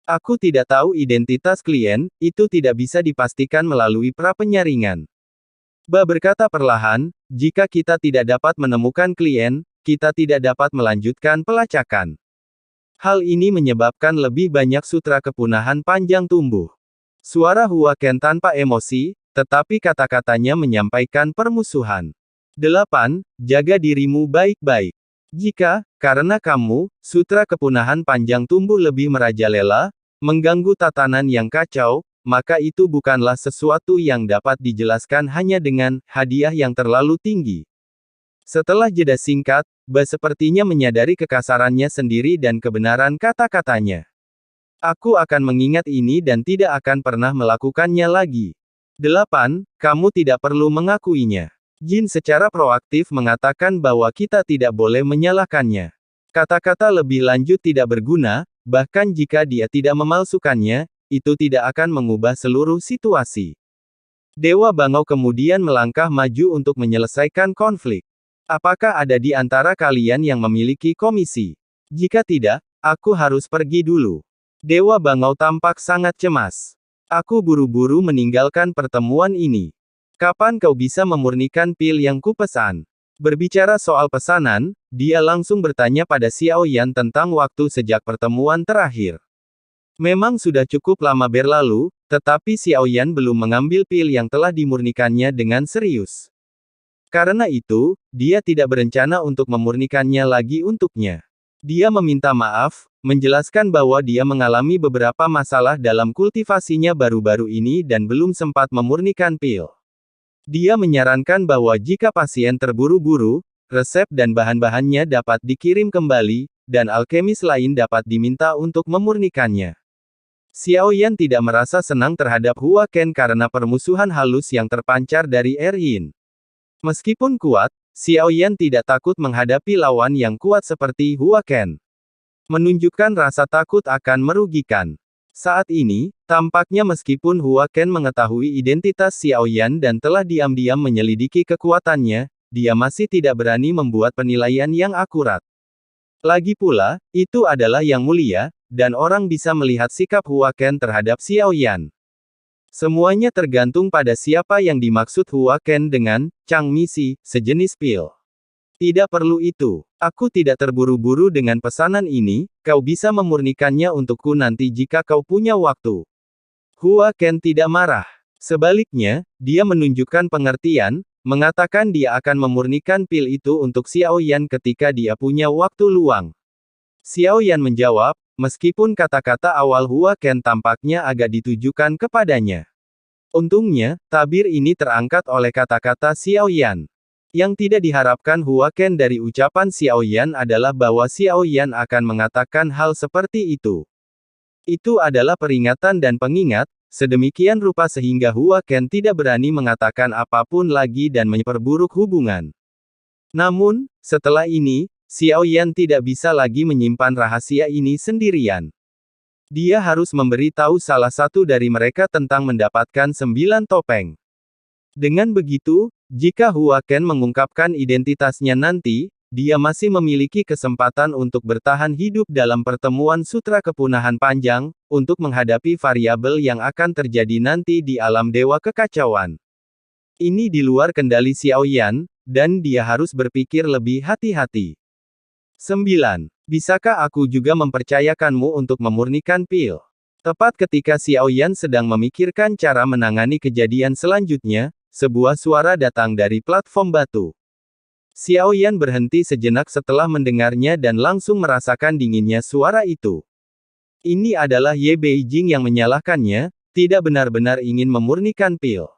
Aku tidak tahu identitas klien, itu tidak bisa dipastikan melalui pra-penyaringan. Ba berkata perlahan, jika kita tidak dapat menemukan klien, kita tidak dapat melanjutkan pelacakan. Hal ini menyebabkan lebih banyak sutra kepunahan panjang tumbuh. Suara Hua Ken tanpa emosi, tetapi kata-katanya menyampaikan permusuhan. 8. Jaga dirimu baik-baik. Jika, karena kamu, sutra kepunahan panjang tumbuh lebih merajalela, mengganggu tatanan yang kacau, maka itu bukanlah sesuatu yang dapat dijelaskan hanya dengan hadiah yang terlalu tinggi. Setelah jeda singkat, Ba sepertinya menyadari kekasarannya sendiri dan kebenaran kata-katanya. Aku akan mengingat ini dan tidak akan pernah melakukannya lagi. 8. Kamu tidak perlu mengakuinya. Jin secara proaktif mengatakan bahwa kita tidak boleh menyalahkannya. Kata-kata lebih lanjut tidak berguna, bahkan jika dia tidak memalsukannya, itu tidak akan mengubah seluruh situasi. Dewa Bangau kemudian melangkah maju untuk menyelesaikan konflik. Apakah ada di antara kalian yang memiliki komisi? Jika tidak, aku harus pergi dulu. Dewa Bangau tampak sangat cemas. Aku buru-buru meninggalkan pertemuan ini. Kapan kau bisa memurnikan pil yang kupesan? Berbicara soal pesanan, dia langsung bertanya pada Xiao Yan tentang waktu sejak pertemuan terakhir. Memang sudah cukup lama berlalu, tetapi Xiao Yan belum mengambil pil yang telah dimurnikannya dengan serius. Karena itu, dia tidak berencana untuk memurnikannya lagi untuknya. Dia meminta maaf, menjelaskan bahwa dia mengalami beberapa masalah dalam kultivasinya baru-baru ini dan belum sempat memurnikan pil. Dia menyarankan bahwa jika pasien terburu-buru, resep dan bahan-bahannya dapat dikirim kembali, dan alkemis lain dapat diminta untuk memurnikannya. Xiao Yan tidak merasa senang terhadap Hua Ken karena permusuhan halus yang terpancar dari Yin. Meskipun kuat, Xiao Yan tidak takut menghadapi lawan yang kuat seperti Hua Ken. Menunjukkan rasa takut akan merugikan. Saat ini, tampaknya meskipun Hua Ken mengetahui identitas Xiao Yan dan telah diam-diam menyelidiki kekuatannya, dia masih tidak berani membuat penilaian yang akurat. Lagi pula, itu adalah yang mulia, dan orang bisa melihat sikap Hua Ken terhadap Xiao Yan. Semuanya tergantung pada siapa yang dimaksud Hua Ken dengan Chang Misi, sejenis pil. Tidak perlu itu. Aku tidak terburu-buru dengan pesanan ini, kau bisa memurnikannya untukku nanti jika kau punya waktu. Hua Ken tidak marah. Sebaliknya, dia menunjukkan pengertian, mengatakan dia akan memurnikan pil itu untuk Xiao Yan ketika dia punya waktu luang. Xiao Yan menjawab, meskipun kata-kata awal Hua Ken tampaknya agak ditujukan kepadanya. Untungnya, tabir ini terangkat oleh kata-kata Xiao Yan. Yang tidak diharapkan Hua Ken dari ucapan Xiao Yan adalah bahwa Xiao Yan akan mengatakan hal seperti itu. Itu adalah peringatan dan pengingat, sedemikian rupa sehingga Hua Ken tidak berani mengatakan apapun lagi dan memperburuk hubungan. Namun, setelah ini, Xiao Yan tidak bisa lagi menyimpan rahasia ini sendirian. Dia harus memberi tahu salah satu dari mereka tentang mendapatkan 9 topeng. Dengan begitu, jika Hua Ken mengungkapkan identitasnya nanti, dia masih memiliki kesempatan untuk bertahan hidup dalam pertemuan sutra kepunahan panjang, untuk menghadapi variabel yang akan terjadi nanti di alam dewa kekacauan. Ini di luar kendali Xiao Yan, dan dia harus berpikir lebih hati-hati. 9. Bisakah aku juga mempercayakanmu untuk memurnikan pil? Tepat ketika Xiao Yan sedang memikirkan cara menangani kejadian selanjutnya, sebuah suara datang dari platform batu. Xiao Yan berhenti sejenak setelah mendengarnya dan langsung merasakan dinginnya suara itu. Ini adalah Ye Beijing yang menyalahkannya, tidak benar-benar ingin memurnikan pil.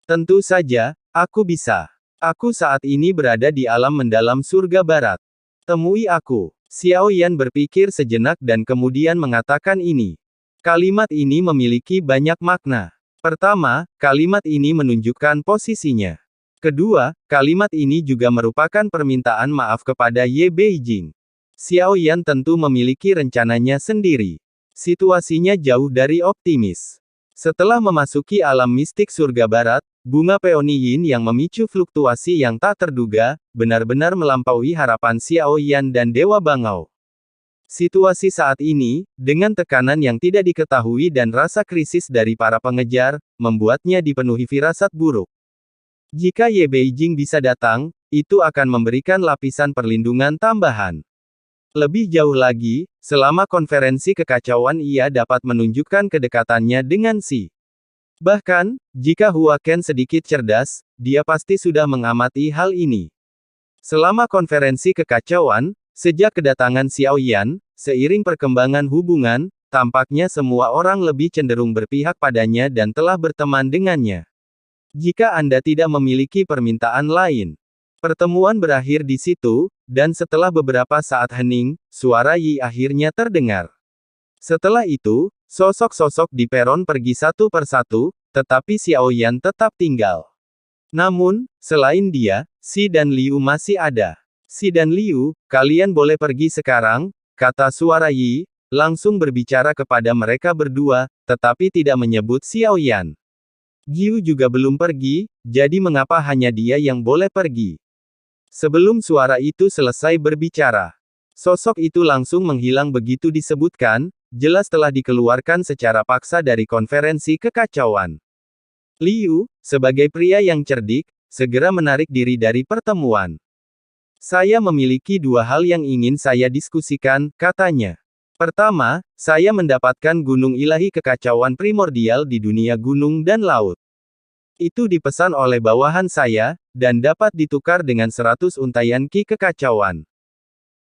Tentu saja, aku bisa. Aku saat ini berada di alam mendalam surga barat. Temui aku. Xiao Yan berpikir sejenak dan kemudian mengatakan ini. Kalimat ini memiliki banyak makna. Pertama, kalimat ini menunjukkan posisinya. Kedua, kalimat ini juga merupakan permintaan maaf kepada Ye Beijing. Xiao Yan tentu memiliki rencananya sendiri. Situasinya jauh dari optimis. Setelah memasuki alam mistik surga barat, bunga peoni yin yang memicu fluktuasi yang tak terduga, benar-benar melampaui harapan Xiao Yan dan Dewa Bangau. Situasi saat ini, dengan tekanan yang tidak diketahui dan rasa krisis dari para pengejar, membuatnya dipenuhi firasat buruk. Jika Ye Beijing bisa datang, itu akan memberikan lapisan perlindungan tambahan. Lebih jauh lagi, selama konferensi kekacauan ia dapat menunjukkan kedekatannya dengan Xi. Bahkan, jika Hua Ken sedikit cerdas, dia pasti sudah mengamati hal ini. Selama konferensi kekacauan, sejak kedatangan Xiao Yan, seiring perkembangan hubungan, tampaknya semua orang lebih cenderung berpihak padanya dan telah berteman dengannya. Jika Anda tidak memiliki permintaan lain. Pertemuan berakhir di situ, dan setelah beberapa saat hening, suara Yi akhirnya terdengar. Setelah itu, sosok-sosok di peron pergi satu persatu, tetapi Xiao Yan tetap tinggal. Namun, selain dia, Xi dan Liu masih ada. Xi dan Liu, kalian boleh pergi sekarang, kata suara Yi, langsung berbicara kepada mereka berdua, tetapi tidak menyebut Xiao Yan. Giu juga belum pergi, jadi mengapa hanya dia yang boleh pergi? Sebelum suara itu selesai berbicara, sosok itu langsung menghilang begitu disebutkan, jelas telah dikeluarkan secara paksa dari konferensi kekacauan. Liu, sebagai pria yang cerdik, segera menarik diri dari pertemuan. Saya memiliki dua hal yang ingin saya diskusikan, katanya. Pertama, saya mendapatkan gunung ilahi kekacauan primordial di dunia gunung dan laut. Itu dipesan oleh bawahan saya, dan dapat ditukar dengan 100 untaian ki kekacauan.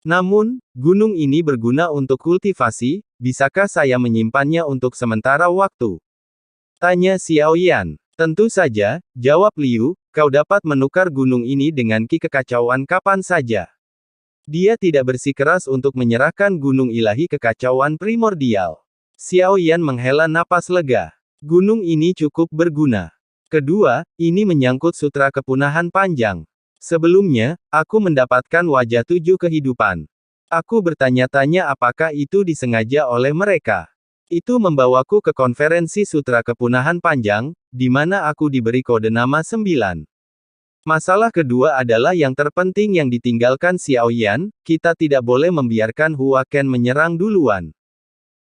Namun, gunung ini berguna untuk kultivasi, bisakah saya menyimpannya untuk sementara waktu? Tanya Xiao Yan. Tentu saja, jawab Liu, kau dapat menukar gunung ini dengan ki kekacauan kapan saja. Dia tidak bersikeras untuk menyerahkan gunung ilahi kekacauan primordial. Xiao Yan menghela napas lega. Gunung ini cukup berguna. Kedua, ini menyangkut sutra kepunahan panjang. Sebelumnya, aku mendapatkan wajah 7 kehidupan. Aku bertanya-tanya apakah itu disengaja oleh mereka. Itu membawaku ke konferensi sutra kepunahan panjang, di mana aku diberi kode nama 9. Masalah kedua adalah yang terpenting yang ditinggalkan Xiao Yan, kita tidak boleh membiarkan Hua Ken menyerang duluan.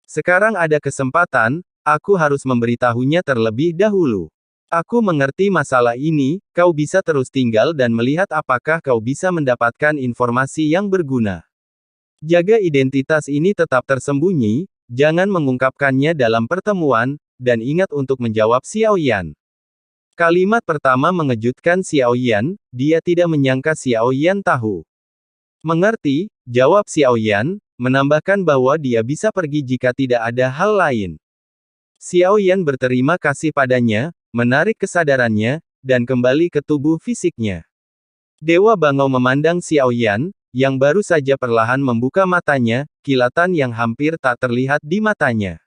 Sekarang ada kesempatan, aku harus memberitahunya terlebih dahulu. Aku mengerti masalah ini, kau bisa terus tinggal dan melihat apakah kau bisa mendapatkan informasi yang berguna. Jaga identitas ini tetap tersembunyi, jangan mengungkapkannya dalam pertemuan, dan ingat untuk menjawab Xiao Yan. Kalimat pertama mengejutkan Xiao Yan, dia tidak menyangka Xiao Yan tahu. Mengerti, jawab Xiao Yan, menambahkan bahwa dia bisa pergi jika tidak ada hal lain. Xiao Yan berterima kasih padanya, menarik kesadarannya, dan kembali ke tubuh fisiknya. Dewa Bangau memandang Xiao Yan, yang baru saja perlahan membuka matanya, kilatan yang hampir tak terlihat di matanya.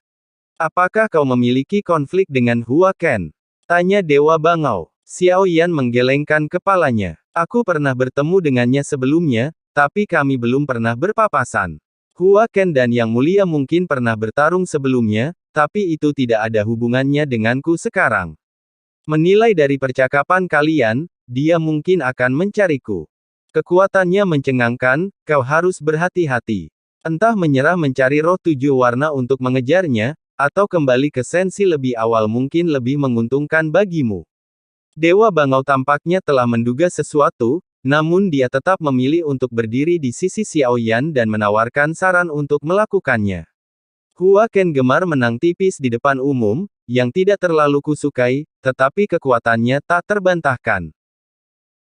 Apakah kau memiliki konflik dengan Hua Ken? Tanya Dewa Bangau. Xiao Yan menggelengkan kepalanya. Aku pernah bertemu dengannya sebelumnya, tapi kami belum pernah berpapasan. Hua Ken dan Yang Mulia mungkin pernah bertarung sebelumnya, tapi itu tidak ada hubungannya denganku sekarang. Menilai dari percakapan kalian, dia mungkin akan mencariku. Kekuatannya mencengangkan, kau harus berhati-hati. Entah menyerah mencari roh 7 warna untuk mengejarnya, atau kembali ke sensi lebih awal mungkin lebih menguntungkan bagimu. Dewa Bangau tampaknya telah menduga sesuatu, namun dia tetap memilih untuk berdiri di sisi Xiao Yan dan menawarkan saran untuk melakukannya. Hua Ken gemar menang tipis di depan umum, yang tidak terlalu kusukai, tetapi kekuatannya tak terbantahkan.